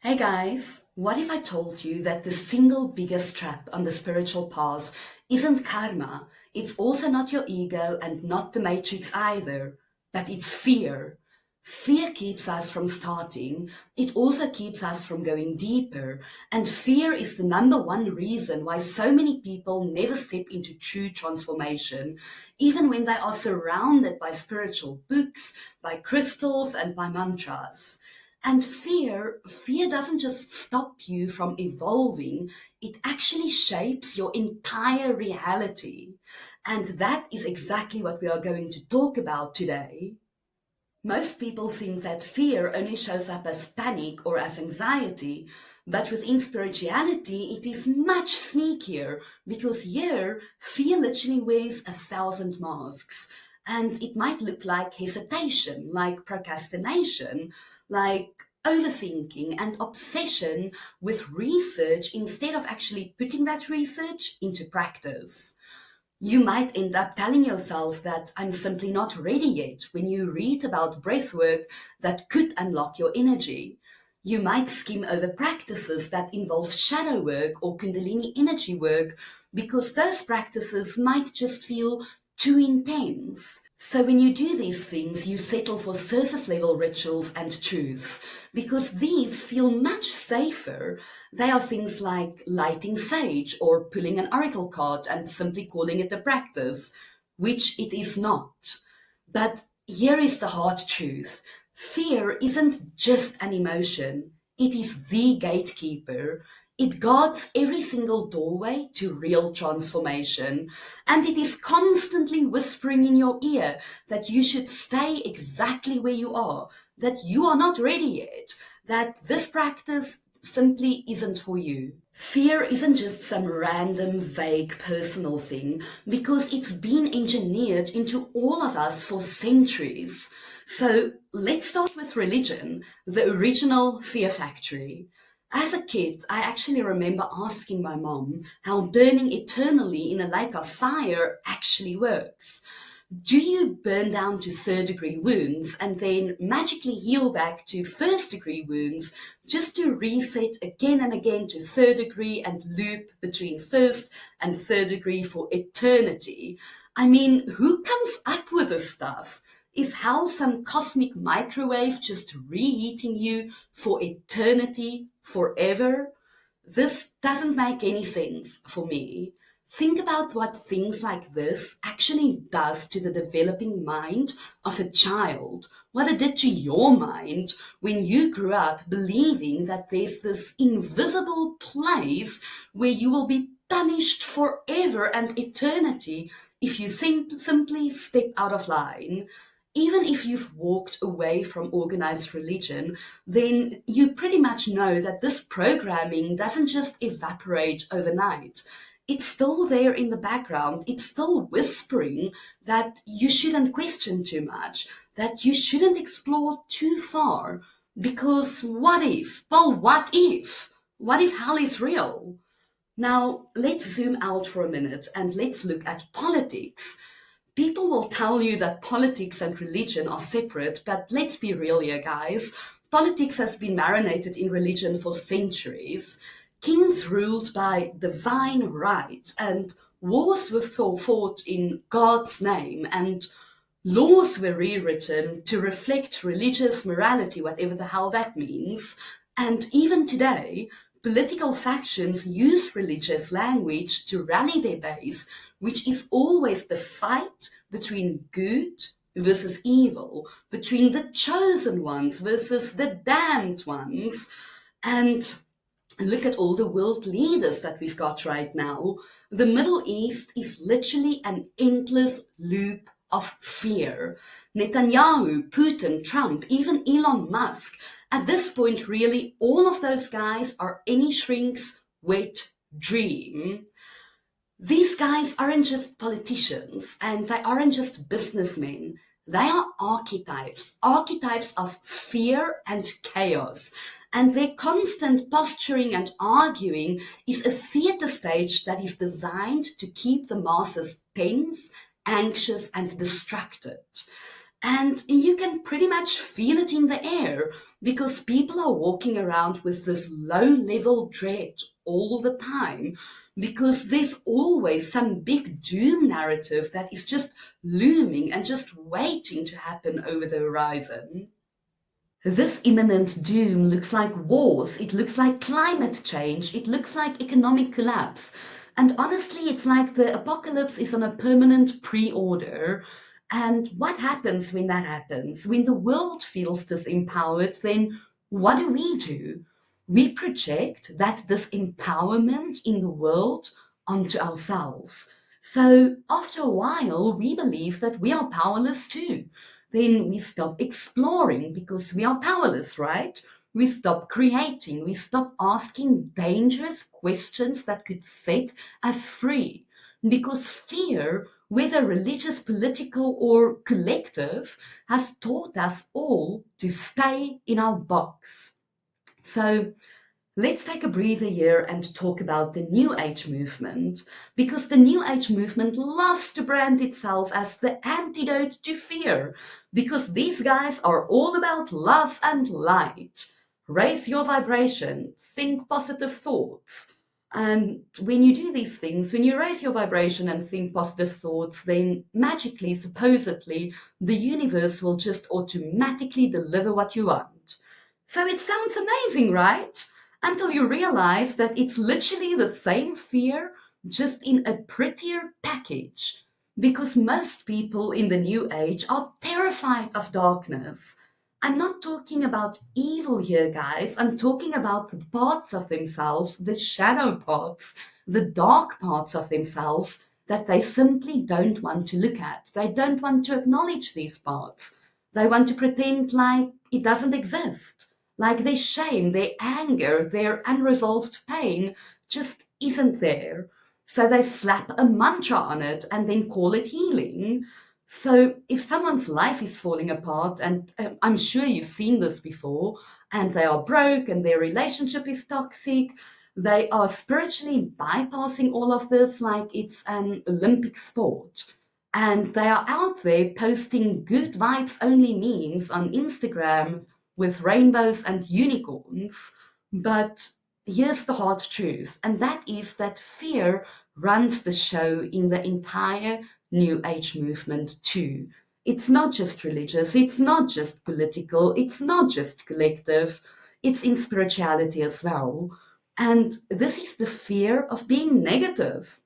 Hey guys, what if I told you that the single biggest trap on the spiritual path isn't karma, it's also not your ego and not the matrix either, but it's fear. Fear keeps us from starting, it also keeps us from going deeper, and fear is the number one reason why so many people never step into true transformation, even when they are surrounded by spiritual books, by crystals, and by mantras. And fear doesn't just stop you from evolving, it actually shapes your entire reality. And that is exactly what we are going to talk about today. Most people think that fear only shows up as panic or as anxiety, but within spirituality, it is much sneakier because here, fear literally wears 1,000 masks. And it might look like hesitation, like procrastination, like overthinking and obsession with research instead of actually putting that research into practice. You might end up telling yourself that I'm simply not ready yet when you read about breathwork that could unlock your energy. You might skim over practices that involve shadow work or Kundalini energy work because those practices might just feel too intense. So when you do these things, you settle for surface level rituals and truths because these feel much safer. They are things like lighting sage or pulling an oracle card and simply calling it a practice, which it is not. But here is the hard truth. Fear isn't just an emotion. It is the gatekeeper. It guards every single doorway to real transformation, and it is constantly whispering in your ear that you should stay exactly where you are, that you are not ready yet, that this practice simply isn't for you. Fear isn't just some random, vague personal thing because it's been engineered into all of us for centuries. So let's start with religion, the original fear factory. As a kid, I actually remember asking my mom how burning eternally in a lake of fire actually works. Do you burn down to third degree wounds and then magically heal back to first degree wounds just to reset again and again to third degree and loop between first and third degree for eternity? I mean, who comes up with this stuff? Is hell some cosmic microwave just reheating you for eternity, forever? This doesn't make any sense for me. Think about what things like this actually does to the developing mind of a child. What it did to your mind when you grew up believing that there's this invisible place where you will be punished forever and eternity if you simply step out of line. Even if you've walked away from organized religion, then you pretty much know that this programming doesn't just evaporate overnight. It's still there in the background. It's still whispering that you shouldn't question too much, that you shouldn't explore too far. Because what if? Well, what if? What if hell is real? Now, let's zoom out for a minute and let's look at politics. People will tell you that politics and religion are separate, but let's be real here, guys. Politics has been marinated in religion for centuries. Kings ruled by divine right, and wars were fought in God's name, and laws were rewritten to reflect religious morality, whatever the hell that means. And even today, political factions use religious language to rally their base, which is always the fight between good versus evil, between the chosen ones versus the damned ones. And look at all the world leaders that we've got right now. The Middle East is literally an endless loop of fear. Netanyahu, Putin, Trump, even Elon Musk. At this point, really, all of those guys are any shrink's wet dream. These guys aren't just politicians and they aren't just businessmen. They are archetypes of fear and chaos. And their constant posturing and arguing is a theater stage that is designed to keep the masses tense, anxious, and distracted. And you can pretty much feel it in the air because people are walking around with this low level dread all the time because there's always some big doom narrative that is just looming and just waiting to happen over the horizon. This imminent doom looks like wars, it looks like climate change, it looks like economic collapse. And honestly, it's like the apocalypse is on a permanent pre order. And what happens when that happens? When the world feels disempowered, then what do? We project that disempowerment in the world onto ourselves. So after a while, we believe that we are powerless too. Then we stop exploring because we are powerless, right? We stop creating, we stop asking dangerous questions that could set us free. Because fear, whether religious, political, or collective, has taught us all to stay in our box. So let's take a breather here and talk about the New Age movement, because the New Age movement loves to brand itself as the antidote to fear, because these guys are all about love and light. Raise your vibration, think positive thoughts. And when you do these things, when you raise your vibration and think positive thoughts, then magically, supposedly, the universe will just automatically deliver what you want. So it sounds amazing, right? Until you realize that it's literally the same fear, just in a prettier package. Because most people in the New Age are terrified of darkness. I'm not talking about evil here, guys. I'm talking about the parts of themselves, the shadow parts, the dark parts of themselves that they simply don't want to look at. They don't want to acknowledge these parts. They want to pretend like it doesn't exist, like their shame, their anger, their unresolved pain just isn't there. So they slap a mantra on it and then call it healing. So if someone's life is falling apart, and I'm sure you've seen this before, and they are broke and their relationship is toxic, they are spiritually bypassing all of this like it's an Olympic sport. And they are out there posting good vibes only memes on Instagram with rainbows and unicorns. But here's the hard truth, and that is that fear runs the show in the entire New Age movement, too. It's not just religious, it's not just political, it's not just collective, it's in spirituality as well. And this is the fear of being negative,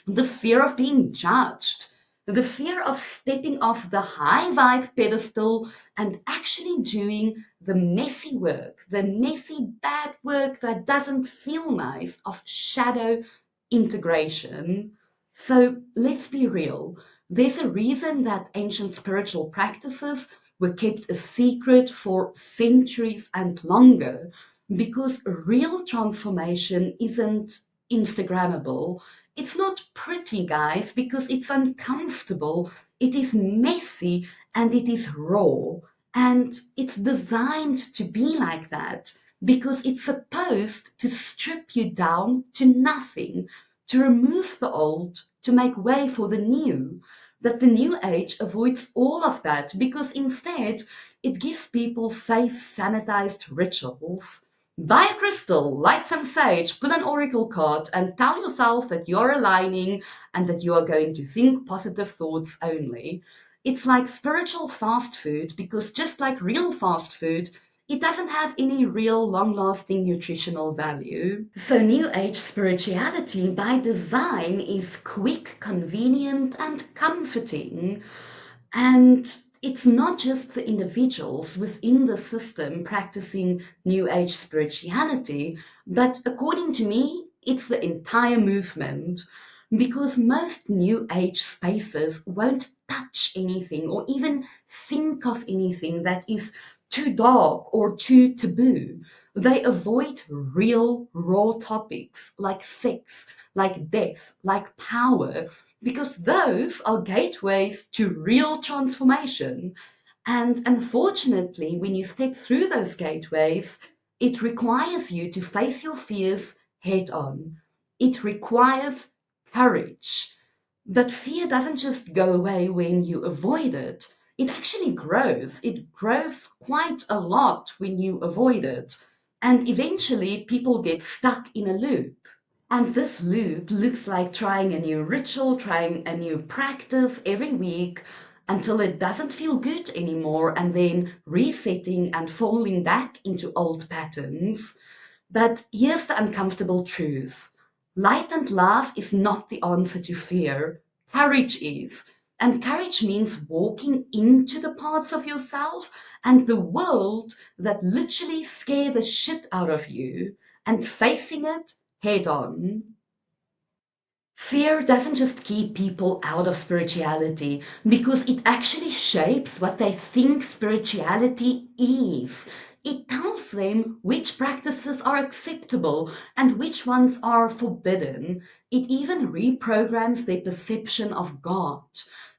the fear of being judged, the fear of stepping off the high vibe pedestal and actually doing the messy work, the messy bad work that doesn't feel nice, of shadow integration. So let's be real. There's a reason that ancient spiritual practices were kept a secret for centuries and longer, because real transformation isn't Instagrammable. It's not pretty, guys, because it's uncomfortable, it is messy, and it is raw. And it's designed to be like that because it's supposed to strip you down to nothing, to remove the old, to make way for the new. But the New Age avoids all of that because instead it gives people safe, sanitized rituals. Buy a crystal, light some sage, pull an oracle card, and tell yourself that you're aligning and that you are going to think positive thoughts only. It's like spiritual fast food because, just like real fast food, it doesn't have any real long lasting nutritional value. So, New Age spirituality by design is quick, convenient, and comforting. And it's not just the individuals within the system practicing New Age spirituality, but according to me, it's the entire movement. Because most New Age spaces won't touch anything or even think of anything that is too dark or too taboo. They avoid real, raw topics like sex, like death, like power, because those are gateways to real transformation. And unfortunately, when you step through those gateways, it requires you to face your fears head on. It requires courage. But fear doesn't just go away when you avoid it. it actually grows. It grows quite a lot when you avoid it. And eventually, people get stuck in a loop. And this loop looks like trying a new ritual, trying a new practice every week until it doesn't feel good anymore, and then resetting and falling back into old patterns. But here's the uncomfortable truth: light and love is not the answer to fear. Courage is. And courage means walking into the parts of yourself and the world that literally scare the shit out of you and facing it head on. Fear doesn't just keep people out of spirituality because it actually shapes what they think spirituality is. It tells them which practices are acceptable and which ones are forbidden. It even reprograms their perception of God.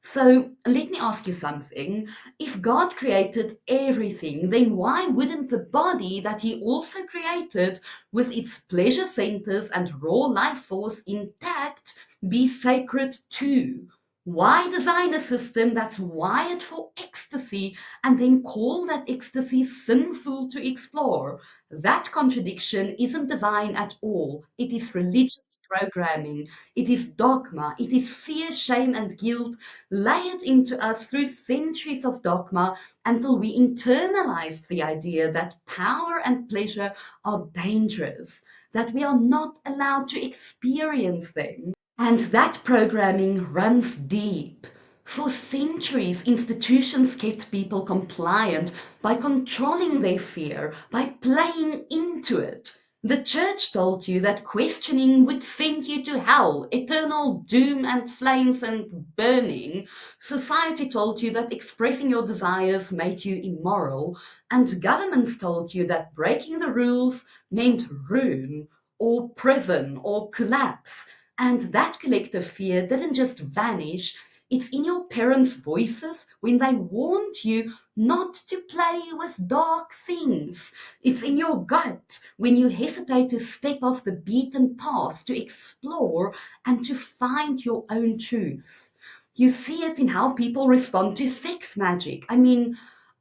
So let me ask you something. If God created everything, then why wouldn't the body that He also created, with its pleasure centers and raw life force intact, be sacred too? Why design a system that's wired for ecstasy and then call that ecstasy sinful to explore? That contradiction isn't divine at all. It is religious programming. It is dogma. It is fear, shame, and guilt layered into us through centuries of dogma until we internalize the idea that power and pleasure are dangerous, that we are not allowed to experience them. And that programming runs deep. For centuries, institutions kept people compliant by controlling their fear, by playing into it. The church told you that questioning would send you to hell, eternal doom and flames and burning. Society told you that expressing your desires made you immoral, and governments told you that breaking the rules meant ruin or prison or collapse. And that collective fear didn't just vanish, it's in your parents' voices when they warned you not to play with dark things. It's in your gut when you hesitate to step off the beaten path to explore and to find your own truth. You see it in how people respond to sex magic. I mean,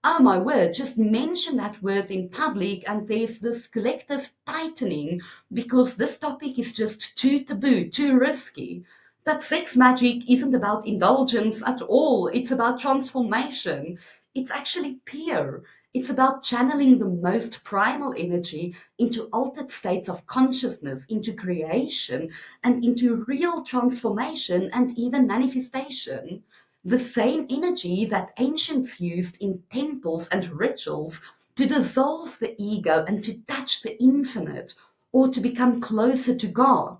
oh my word, just mention that word in public and there's this collective tightening because this topic is just too taboo, too risky. But sex magic isn't about indulgence at all. It's about transformation. It's actually pure. It's about channeling the most primal energy into altered states of consciousness, into creation, and into real transformation and even manifestation. The same energy that ancients used in temples and rituals to dissolve the ego and to touch the infinite or to become closer to God.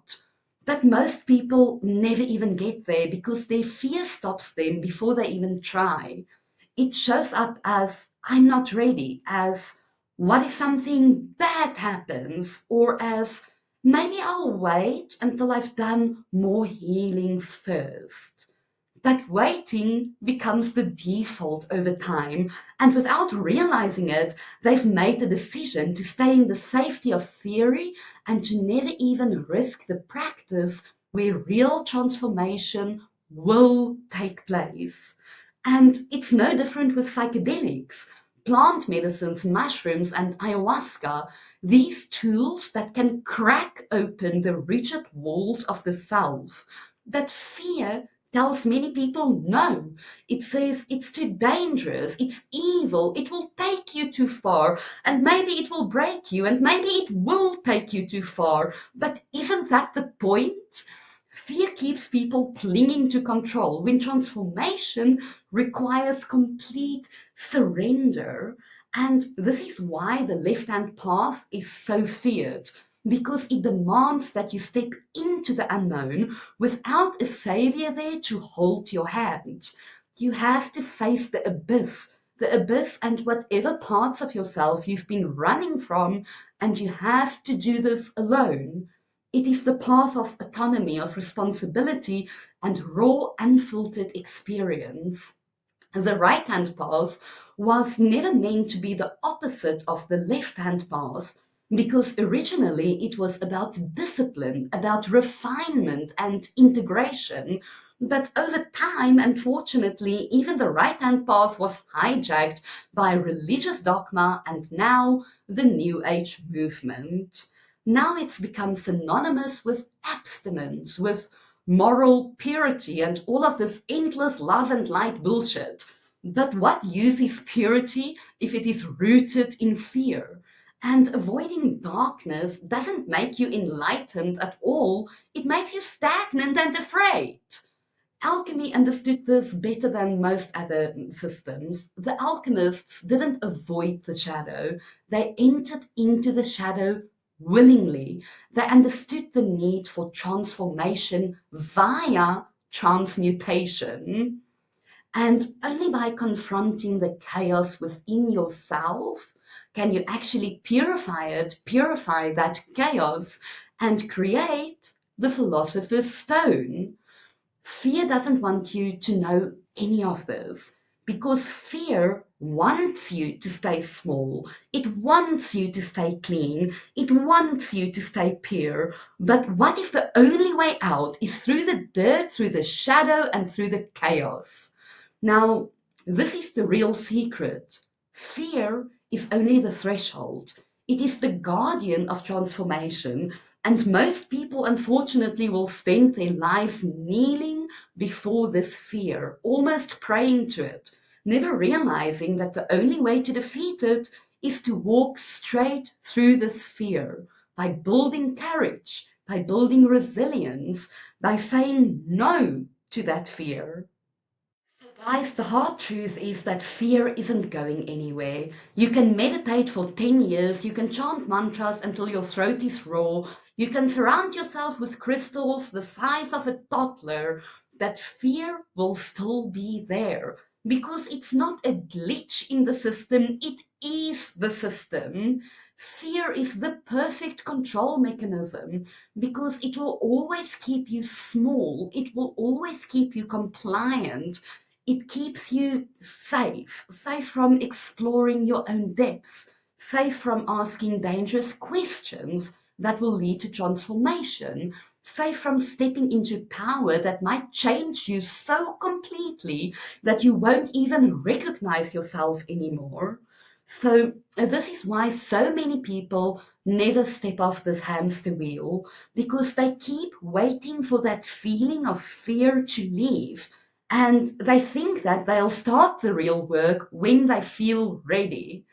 But most people never even get there because their fear stops them before they even try. It shows up as I'm not ready, as what if something bad happens, or as maybe I'll wait until I've done more healing first. But waiting becomes the default over time, and without realizing it, they've made the decision to stay in the safety of theory and to never even risk the practice where real transformation will take place. And it's no different with psychedelics, plant medicines, mushrooms, and ayahuasca. These tools that can crack open the rigid walls of the self. That fear tells many people no. It says it's too dangerous, it's evil, it will take you too far, and maybe it will break you, and maybe it will take you too far. But isn't that the point? Fear keeps people clinging to control when transformation requires complete surrender. And this is why the left hand path is so feared, because it demands that you step into the unknown without a savior there to hold your hand. You have to face the abyss and whatever parts of yourself you've been running from, and you have to do this alone. It is the path of autonomy, of responsibility, and raw, unfiltered experience. The right hand path was never meant to be the opposite of the left hand path because originally it was about discipline, about refinement and integration. But over time, unfortunately, even the right hand path was hijacked by religious dogma and now the New Age movement. Now it's become synonymous with abstinence, with moral purity, and all of this endless love and light bullshit. But what use is purity if it is rooted in fear? And avoiding darkness doesn't make you enlightened at all, it makes you stagnant and afraid. Alchemy understood this better than most other systems. The alchemists didn't avoid the shadow, they entered into the shadow willingly. They understood the need for transformation via transmutation. And only by confronting the chaos within yourself can you actually purify that chaos, and create the philosopher's stone. Fear doesn't want you to know any of this because fear wants you to stay small. It wants you to stay clean. It wants you to stay pure. But what if the only way out is through the dirt, through the shadow, and through the chaos? Now, this is the real secret. Fear is only the threshold. It is the guardian of transformation, and most people, unfortunately, will spend their lives kneeling before this fear, almost praying to it, never realizing that the only way to defeat it is to walk straight through this fear by building courage, by building resilience, by saying no to that fear. So guys, the hard truth is that fear isn't going anywhere. You can meditate for 10 years, you can chant mantras until your throat is raw, you can surround yourself with crystals the size of a toddler, but fear will still be there because it's not a glitch in the system, it is the system. Fear is the perfect control mechanism because it will always keep you small, it will always keep you compliant, it keeps you safe from exploring your own depths, safe from asking dangerous questions that will lead to transformation, safe from stepping into power that might change you so completely that you won't even recognize yourself anymore. So, this is why so many people never step off this hamster wheel because they keep waiting for that feeling of fear to leave, and they think that they'll start the real work when they feel ready.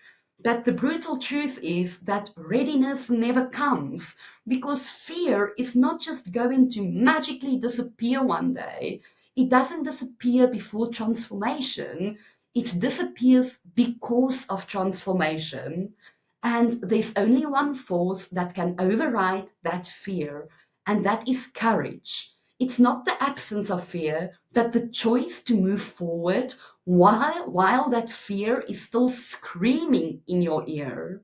But the brutal truth is that readiness never comes because fear is not just going to magically disappear one day. It doesn't disappear before transformation, it disappears because of transformation. And there's only one force that can override that fear, and that is courage. It's not the absence of fear, but the choice to move forward while that fear is still screaming in your ear.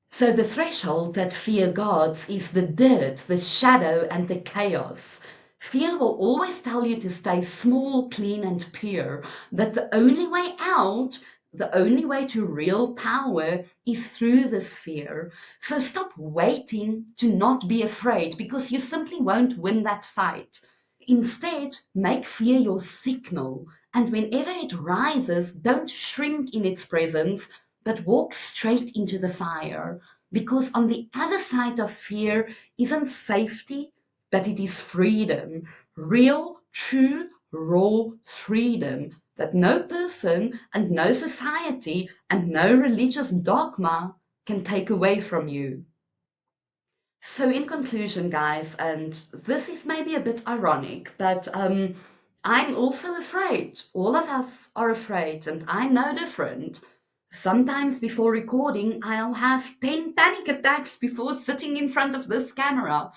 So the threshold that fear guards is the dirt, the shadow, and the chaos. Fear will always tell you to stay small, clean, and pure, but the only way out, the only way to real power is through this fear. So stop waiting to not be afraid because you simply won't win that fight. Instead, make fear your signal, and whenever it rises, don't shrink in its presence, but walk straight into the fire. Because on the other side of fear isn't safety, but it is freedom. Real, true, raw freedom that no person and no society and no religious dogma can take away from you. So, in conclusion, guys, and this is maybe a bit ironic, but I'm also afraid. All of us are afraid, and I'm no different. Sometimes before recording, I'll have 10 panic attacks before sitting in front of this camera.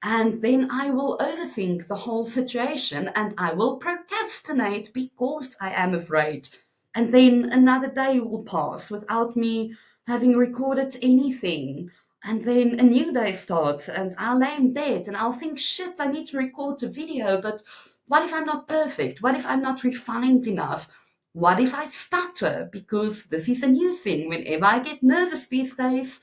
And then I will overthink the whole situation and I will procrastinate because I am afraid. And then another day will pass without me having recorded anything. And then a new day starts and I'll lay in bed and I'll think, shit, I need to record a video, but what if I'm not perfect? What if I'm not refined enough? What if I stutter? Because this is a new thing. Whenever I get nervous these days,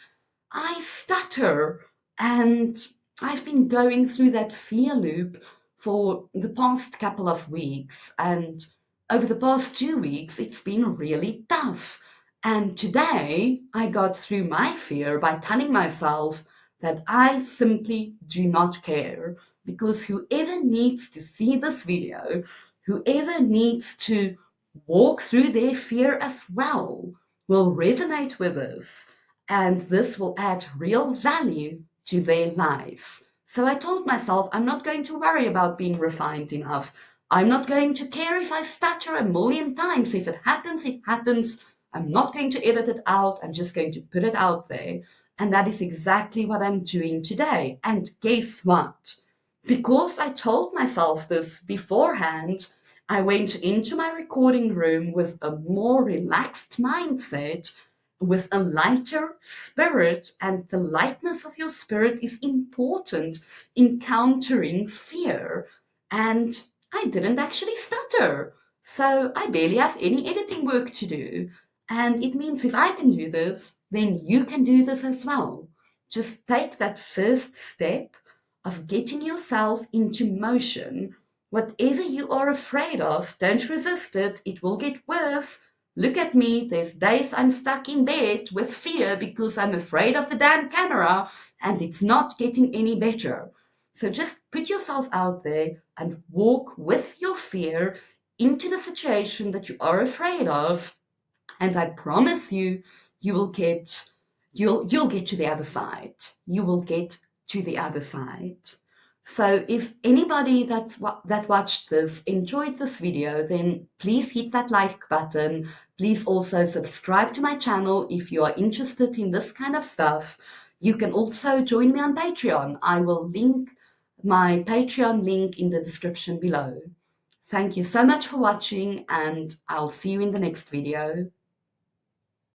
I stutter. And I've been going through that fear loop for the past couple of weeks, and over the past 2 weeks, it's been really tough. And today, I got through my fear by telling myself that I simply do not care, because whoever needs to see this video, whoever needs to walk through their fear as well, will resonate with this, and this will add real value to their lives. So I told myself I'm not going to worry about being refined enough. I'm not going to care if I stutter a million times. If it happens, it happens. I'm not going to edit it out. I'm just going to put it out there. And that is exactly what I'm doing today. And guess what? Because I told myself this beforehand, I went into my recording room with a more relaxed mindset, with a lighter spirit, and the lightness of your spirit is important in countering fear. And I didn't actually stutter. So I barely have any editing work to do. And it means if I can do this, then you can do this as well. Just take that first step of getting yourself into motion. Whatever you are afraid of, don't resist it. It will get worse. Look at me. There's days I'm stuck in bed with fear because I'm afraid of the damn camera, and it's not getting any better. So just put yourself out there and walk with your fear into the situation that you are afraid of, and I promise you, you will get you'll get to the other side. You will get to the other side. So if anybody that watched this enjoyed this video, then please hit that like button. Please also subscribe to my channel if you are interested in this kind of stuff. You can also join me on Patreon. I will link my Patreon link in the description below. Thank you so much for watching, and I'll see you in the next video.